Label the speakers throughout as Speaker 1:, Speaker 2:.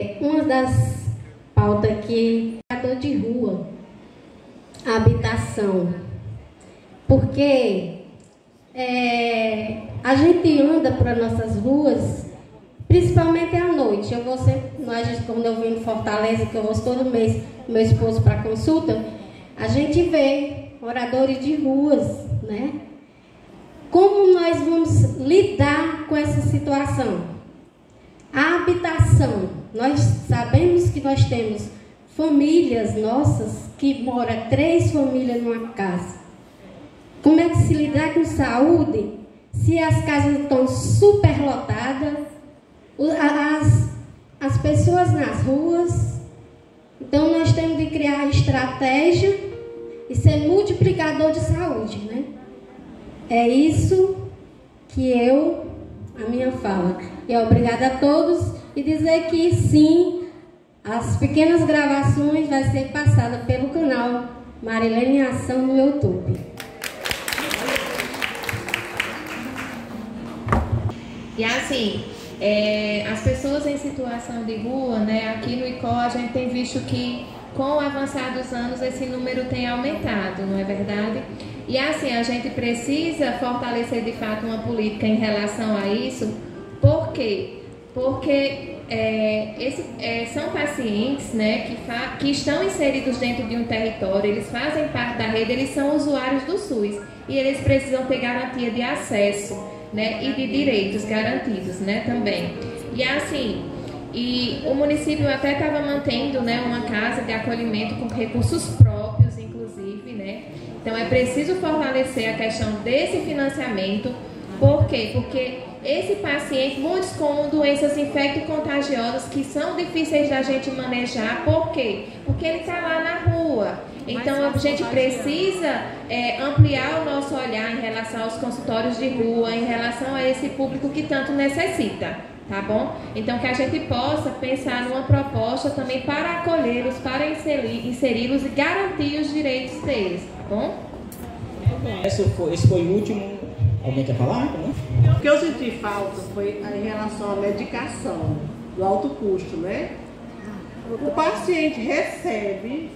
Speaker 1: Uma das pautas aqui é morador de rua, habitação, porque a gente anda para nossas ruas, principalmente à noite. Quando eu venho em Fortaleza, que eu vou todo mês com meu esposo para consulta, a gente vê moradores de ruas, né? Como nós vamos lidar com essa situação? A habitação, nós sabemos que nós temos famílias nossas que moram 3 famílias numa casa. Como é que se lidar com saúde se as casas estão superlotadas, as pessoas nas ruas? Então nós temos de criar estratégia e ser multiplicador de saúde, né? É isso que a minha fala. E obrigada a todos e dizer que sim, as pequenas gravações vai ser passada pelo canal Marilene Ação no YouTube.
Speaker 2: E assim, as pessoas em situação de rua, né, aqui no ICO a gente tem visto que com o avançar dos anos esse número tem aumentado, não é verdade? E assim, a gente precisa fortalecer de fato uma política em relação a isso. Por quê? Porque são pacientes, né, que estão inseridos dentro de um território, eles fazem parte da rede, eles são usuários do SUS e eles precisam ter garantia de acesso, né, e de direitos garantidos, né, também. E assim, o município até estava mantendo, né, uma casa de acolhimento com recursos próprios, inclusive, né. Então é preciso fortalecer a questão desse financiamento. Por quê? Porque esse paciente, muitos com doenças infecto-contagiosas que são difíceis da gente manejar. Por quê? Porque ele está lá na rua. Então a gente precisa ampliar o nosso olhar em relação aos consultórios de rua, em relação a esse público que tanto necessita, tá bom? Então que a gente possa pensar numa proposta também para acolhê-los, para inseri-los e garantir os direitos deles, tá bom?
Speaker 3: Esse foi o último. Alguém quer falar?
Speaker 4: O que eu senti falta foi em relação à medicação, do alto custo, né? O paciente recebe,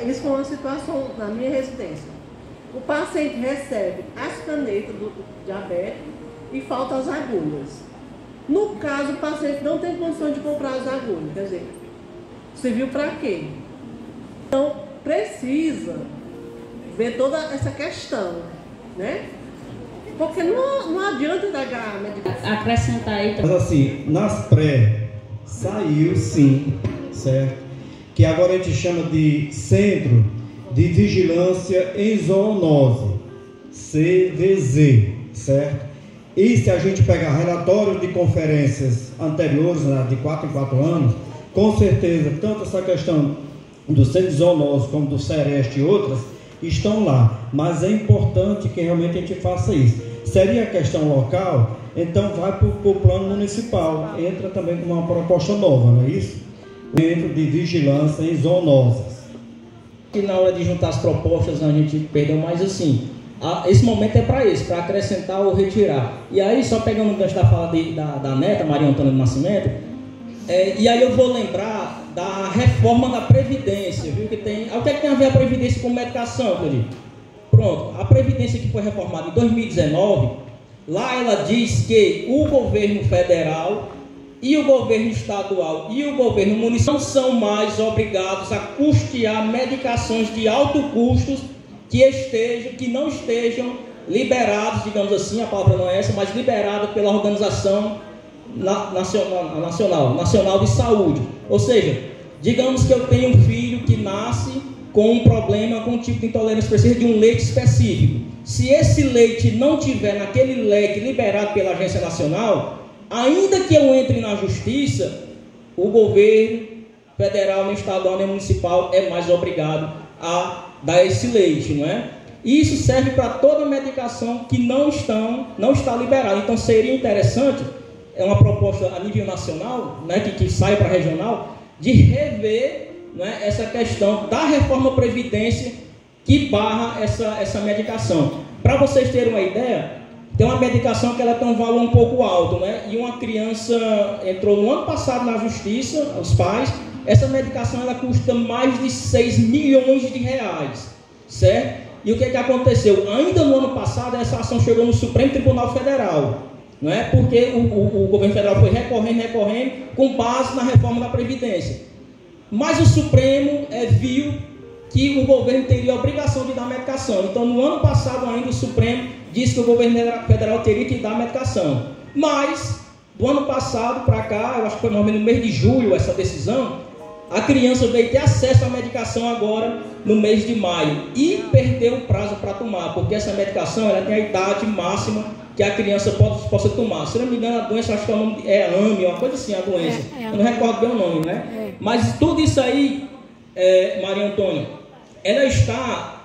Speaker 4: isso foi uma situação na minha residência, o paciente recebe as canetas do diabético e faltam as agulhas. No caso, o paciente não tem condição de comprar as agulhas, quer dizer, serviu para quê? Então, precisa ver toda essa questão, né? Porque não adianta dar medicação.
Speaker 5: Acrescentar aí também.
Speaker 6: Mas assim, nas pré, saiu sim, certo? Que agora a gente chama de Centro de Vigilância em Zoonose, CVZ, certo? E se a gente pegar relatórios de conferências anteriores, né, de 4 em 4 anos, com certeza, tanto essa questão do Centro de Zoonose como do Sereste e outras, estão lá. Mas é importante que realmente a gente faça isso. Seria a questão local, então vai para o plano municipal, entra também com uma proposta nova, não é isso? Centro de Vigilância em Zoonoses.
Speaker 3: E na hora de juntar as propostas a gente perdeu mais assim. Esse momento é para isso, para acrescentar ou retirar. E aí, só pegando o gancho da fala da neta, Maria Antônia do Nascimento, e aí eu vou lembrar da reforma da Previdência, viu? O que é que tem a ver a Previdência com medicação, Cleide? Pronto, a Previdência que foi reformada em 2019, lá ela diz que o governo federal e o governo estadual e o governo municipal não são mais obrigados a custear medicações de alto custo que não estejam liberados, digamos assim, a palavra não é essa, mas liberada pela Organização Nacional de Saúde. Ou seja, digamos que eu tenho um filho que nasce com um problema, com um tipo de intolerância, precisa de um leite específico. Se esse leite não tiver naquele leque liberado pela Agência Nacional, ainda que eu entre na justiça, o governo federal, nem estadual, nem municipal é mais obrigado a dar esse leite, não é? Isso serve para toda medicação que não está liberada. Então seria interessante, é uma proposta a nível nacional, né, que sai para regional, de rever, né, essa questão da reforma Previdência que barra essa medicação. Para vocês terem uma ideia, tem uma medicação que ela tem um valor um pouco alto, né? E uma criança entrou no ano passado na justiça, os pais, essa medicação ela custa mais de 6 milhões de reais, certo? E o que aconteceu? Ainda no ano passado, essa ação chegou no Supremo Tribunal Federal, não é? Porque o governo federal foi recorrendo, com base na reforma da Previdência. Mas o Supremo viu que o governo teria a obrigação de dar medicação. Então, no ano passado ainda, o Supremo disse que o governo federal teria que dar medicação. Mas, do ano passado para cá, eu acho que foi mais ou menos no mês de julho essa decisão, a criança veio ter acesso à medicação agora no mês de maio e perdeu o prazo para tomar, porque essa medicação ela tem a idade máxima que a criança possa tomar. Se não me engano, a doença, acho que é AME, uma coisa assim, a doença. Eu não recordo bem o nome, né? Mas tudo isso aí, Maria Antônia, ela está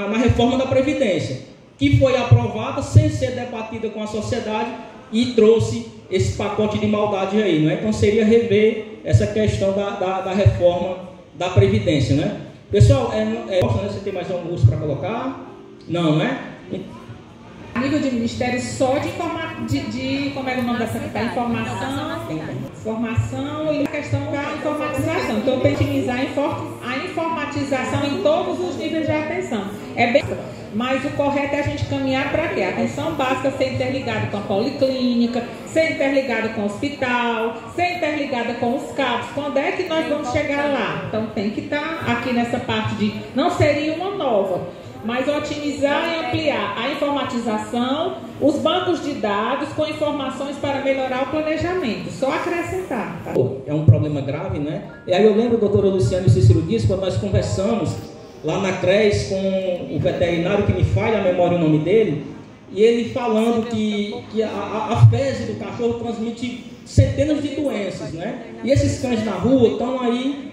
Speaker 3: na reforma da Previdência, que foi aprovada sem ser debatida com a sociedade e trouxe esse pacote de maldade aí, não é? Então seria rever essa questão da reforma da Previdência, né? Pessoal, você tem mais algum curso para colocar? Não, né?
Speaker 5: A nível de ministério só de como é o nome dessa informação e a questão da informatização. Então, tem que otimizar a informatização em todos os níveis de atenção. Mas o correto é a gente caminhar para quê? A atenção básica ser interligada com a policlínica, ser interligada com o hospital, ser interligada com os CAPs. Quando é que nós vamos chegar lá? Então, tem que estar aqui nessa parte de... Não seria uma nova, mas otimizar e ampliar a informatização, os bancos de dados com informações para melhorar o planejamento. Só acrescentar. Tá?
Speaker 3: É um problema grave, né? E aí eu lembro, doutora Luciana e Cícero Dias, quando nós conversamos lá na CRES com o veterinário, que me falha a memória o nome dele, e ele falando que a fezes do cachorro transmite centenas de doenças, né? E esses cães na rua estão aí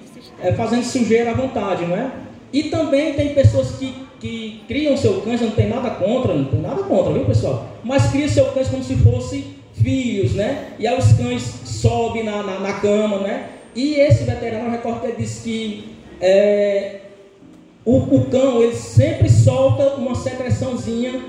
Speaker 3: fazendo sujeira à vontade, não é? E também tem pessoas que criam seu cães, não tem nada contra, viu, pessoal? Mas criam seu cães como se fossem filhos, né? E aí os cães sobem na cama, né? E esse veterinário, recordo que ele disse que o cão, ele sempre solta uma secreçãozinha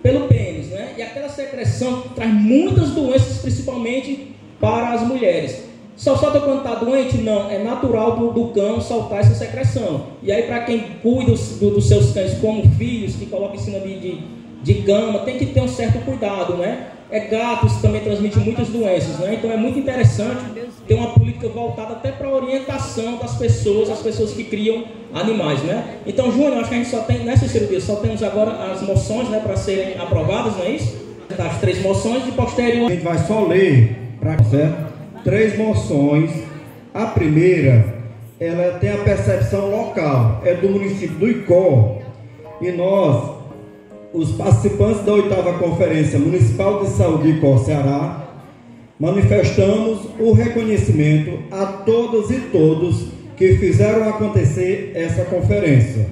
Speaker 3: pelo pênis, né? E aquela secreção traz muitas doenças, principalmente para as mulheres. Só solta quando está doente? Não, é natural do cão soltar essa secreção. E aí, para quem cuida dos seus cães como filhos, que coloca em cima de cama, tem que ter um certo cuidado, né? Gatos também transmitem muitas doenças, né? Então é muito interessante ter uma política voltada até para a orientação das pessoas, as pessoas que criam animais, né? Então, Júnior, acho que a gente só tem, nessa cirurgia, só temos agora as moções, né, para serem aprovadas, não é isso? As 3 moções, e posterior...
Speaker 6: A gente vai só ler, certo? 3 moções. A primeira, ela tem a percepção local, é do município do Icó, e nós, os participantes da 8ª Conferência Municipal de Saúde de Icó, Ceará, manifestamos o reconhecimento a todas e todos que fizeram acontecer essa conferência,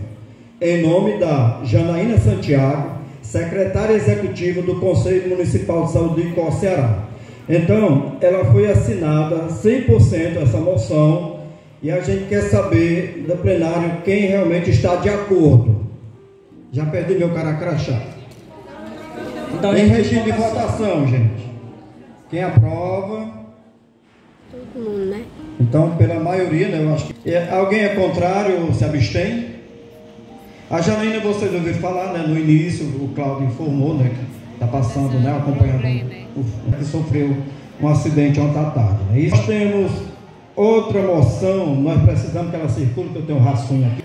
Speaker 6: em nome da Janaína Santiago, secretária executiva do Conselho Municipal de Saúde de Icó, Ceará. Então, ela foi assinada 100% essa moção, e a gente quer saber do plenário quem realmente está de acordo. Já perdi meu cara crachá. Então, em regime de votação, gente. Quem aprova?
Speaker 1: Todo mundo, né?
Speaker 6: Então, pela maioria, né, eu acho que... Alguém é contrário ou se abstém? A Janaína, vocês ouviram falar, né, no início, o Cláudio informou, né, que está passando, né, acompanhando que sofreu um acidente ontem à tarde. Né? E nós temos outra moção, nós precisamos que ela circule, que eu tenho um rascunho aqui.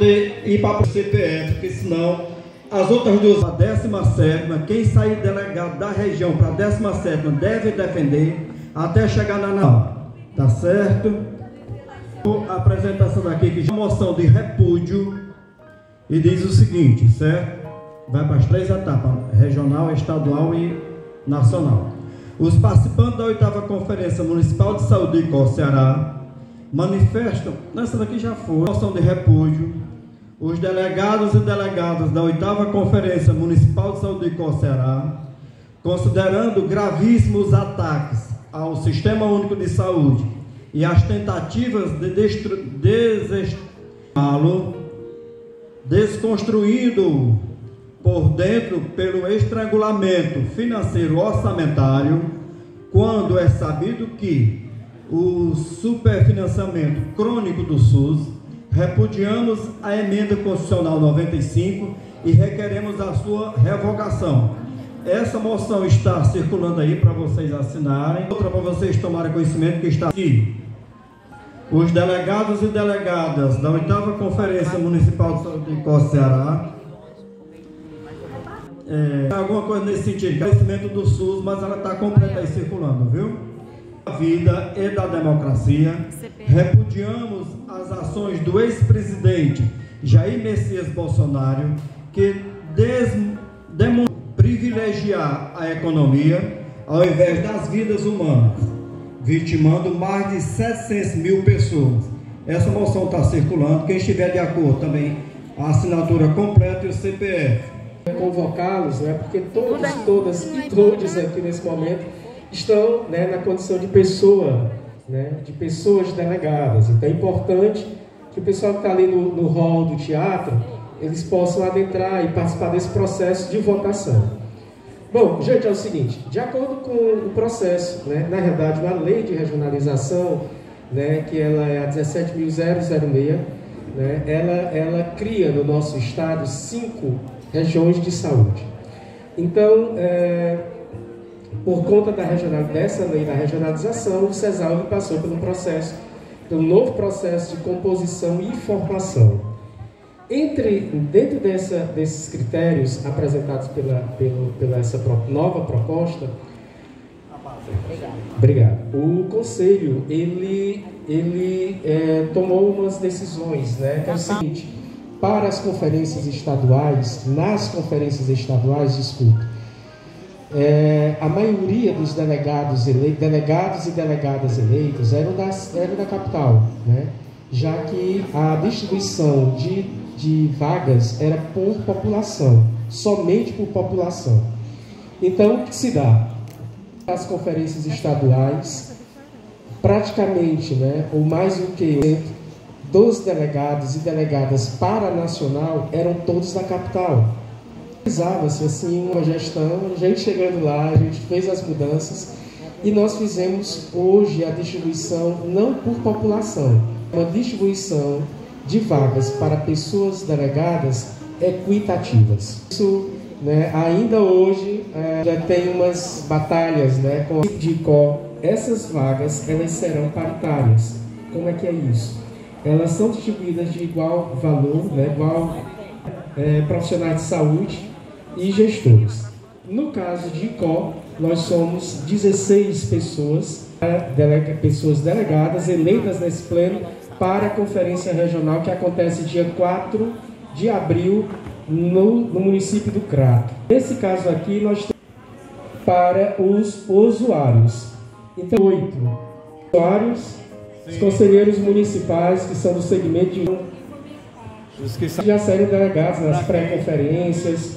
Speaker 6: De ir para o CPF, porque senão as outras duas, a 17ª, quem sair delegado da região para a 17ª deve defender até chegar na tá certo? A apresentação daqui, que já é uma moção de repúdio, e diz o seguinte, certo? Vai para as 3 etapas, regional, estadual e nacional. Os participantes da 8ª Conferência Municipal de Saúde de Icó, Ceará, manifestam, nessa daqui já foi, moção de repúdio. Os delegados e delegadas da 8ª Conferência Municipal de Saúde de Icó, Ceará, considerando gravíssimos ataques ao Sistema Único de Saúde e as tentativas de desconstruindo por dentro pelo estrangulamento financeiro orçamentário, quando é sabido que o superfinanciamento crônico do SUS, repudiamos a emenda constitucional 95 e requeremos a sua revogação. Essa moção está circulando aí para vocês assinarem, outra para vocês tomarem conhecimento que está aqui. Os delegados e delegadas da 8ª Conferência Municipal de Saúde de Icó, Ceará, alguma coisa nesse sentido, conhecimento do SUS, mas ela está completa aí circulando, viu? Da vida e da democracia, repudiamos as ações do ex-presidente Jair Messias Bolsonaro, que demonstrou privilegiar a economia ao invés das vidas humanas, vitimando mais de 700 mil pessoas. Essa moção está circulando, quem estiver de acordo também, a assinatura completa e o CPF.
Speaker 7: Convocá-los, né, porque todas e todos aqui nesse momento estão, né, na condição de pessoa, né, de pessoas delegadas. Então é importante que o pessoal que está ali no hall do teatro, eles possam adentrar e participar desse processo de votação. Bom, gente, é o seguinte, de acordo com o processo, né, na realidade, a lei de regionalização, né, que ela é a 17.006, né, ela cria no nosso estado 5 regiões de saúde. Então, por conta dessa lei da regionalização, o CESALV passou pelo novo processo de composição e formação. Dentro desses critérios apresentados pela essa nova proposta, obrigado. O Conselho ele tomou umas decisões, né? Que é o seguinte: para as conferências estaduais, a maioria dos delegados e delegadas eleitos eram da capital, né? Já que a distribuição de vagas era por população, somente por população. Então, o que se dá? As conferências estaduais, praticamente, né, ou mais do que dos delegados e delegadas para a nacional eram todos da capital. Precisava-se assim uma gestão, a gente chegando lá, a gente fez as mudanças e nós fizemos hoje a distribuição não por população, uma distribuição de vagas para pessoas delegadas equitativas. Isso, né, ainda hoje já tem umas batalhas, né, com de Icó. Essas vagas elas serão paritárias. Como é que é isso? Elas são distribuídas de igual valor, né, igual profissionais de saúde e gestores. No caso de Icó, nós somos 16 pessoas delegadas eleitas nesse pleno para a Conferência Regional que acontece dia 4 de abril no município do Crato. Nesse caso aqui, nós temos para os usuários. Então, 8 usuários, os conselheiros municipais que são do segmento de já serem delegados nas pré-conferências.